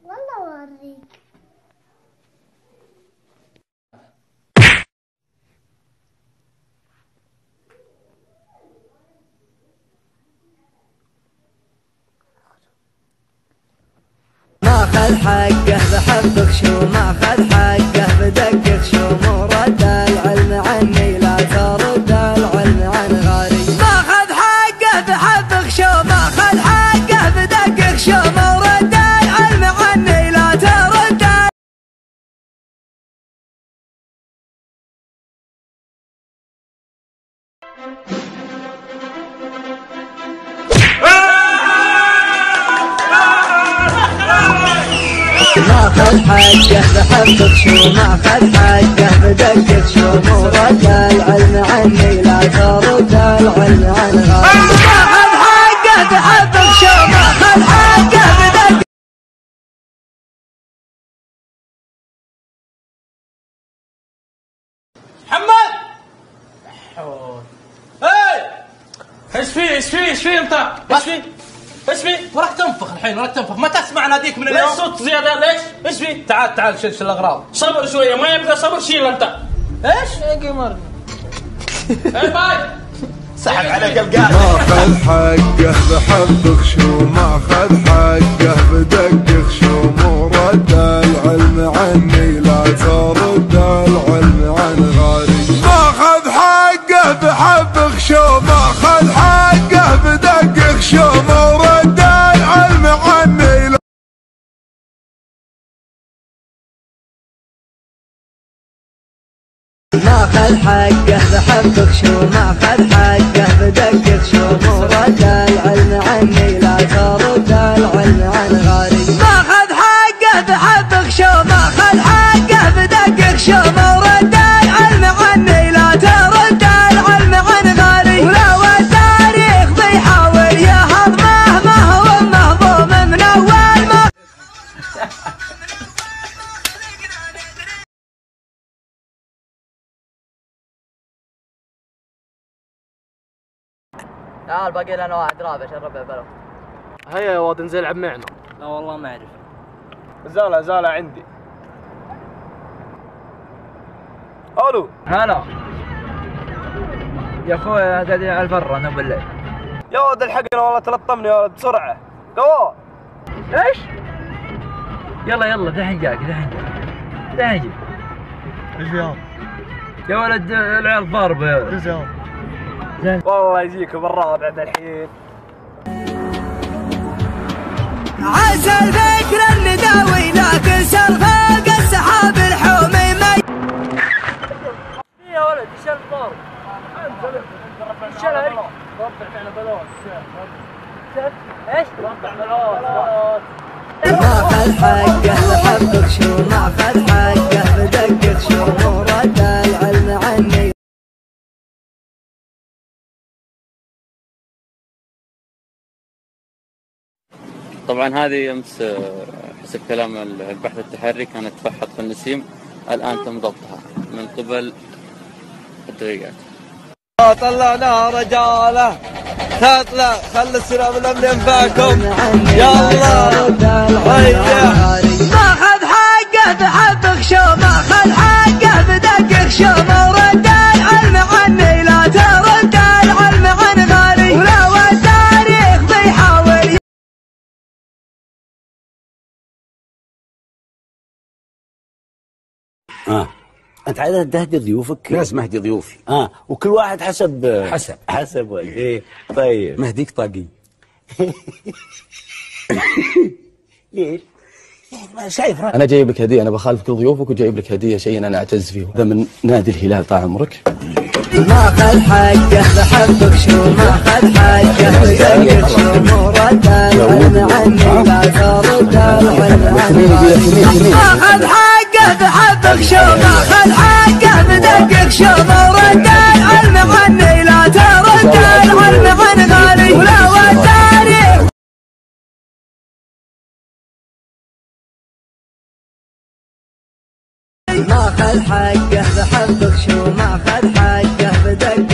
والله اوريك. ماخذ حقه بحبك شو ماخذ حقه بدقك شو مو رد العلم عني لا ترد العلم عن غيري. ماخذ حقه بحبك شو ماخذ حقه بدقك شو مو رد العلم عني لا ترد. ماخذ حقه بحبك شو ماخذ حقه بدقك شو مو رد العلم عني لا ترد العلم عن غيري. ماخذ حقه بحبك شو ماخذ حقه بدقك. محمد ايش فيه انت؟ ايش فيه؟ وراك تنفخ الحين وراك تنفخ، ما تسمع ناديك من اليوم؟ ليش صوت زياده؟ ليش؟ ايش فيه؟ تعال شيل الاغراض. صبر شويه، ما يبغى صبر، شيل انت. ايش؟ يا قمر اي باي سحب عليك القاعد. ماخذ حقه بحبك شو ماخذ حقه بدقك شو مو رد العلم عني لا ترد العلم عن غيري. ماخذ حقه بحبك شو ماخذ حقه بدقك شو مو رد العلم عني لا. ماخذ حقه بحبك شو ماخذ حقه بدقك شو مو رد العلم عني لا ترد العلم عن غيري. ماخذ حقه بحبك شو ماخذ حقه بدقك شو مو رد العلم عني لا ترد العلم عن غيري. ولو التاريخ بيحاول يهضمه ما هو مهضوم من اول ما. تعال باقي لنا واحد رابع عشان ربع بلو. هيا يا واد انزل العب معنا. لا والله ما اعرف. زالة عندي. الو هلا يا اخوي قاعدين على البر انا بالليل. يا ولد الحقنا والله تلطمني يا ولد بسرعه. قوار ايش؟ يلا دحين جاك دحين جي. ايش فيها؟ يا ولد العيال ضاربه يا ولد. ايش فيها؟ والله يجيك بالرابع الحين. عسى الفكر النداوي لكن سلفاق السحاب الحومي ما. يا ولد ايش الضارب؟ ايش الهري؟ ربع معنا بلوت. ايش؟ ربع بلوت. ماخذ حقه بحبك شو ماخذ حقه بدقك شو مو رد العلم عني. طبعا هذه امس حسب كلام البحث التحري كانت تفحط في النسيم، الان تم ضبطها من قبل الدقيقات. طلعنا رجاله تطلع خلي السلام الامن ينفعكم. يلا ماخذ حقه بحبك شو ماخذ حقه بدقك شو مو رد العلم عني لا ترد العلم عن غيري. ولو التاريخ بيحاول. انت عايز تهدي ضيوفك؟ لازم اهدي ضيوفي. وكل واحد حسب حسب ولا ايه؟ طيب مهديك طاقي. ليش؟ ما شايف رأيك. انا جايب لك هديه، انا بخالف كل ضيوفك وجايب لك هديه شيء انا اعتز فيه، هذا من نادي الهلال طال عمرك. ماخذ حقه بحبك شو ماخذ حقه بدقك شو مو رد العلم عني لا ترد العلم عني. ماخذ حقه بحبك شو ماخذ حقه بدقك شو مو رد العلم عني لا ترد العلم عن غيري. ولو التاريخ ماخذ حقه بحبك شو ماخذ حقه بدقك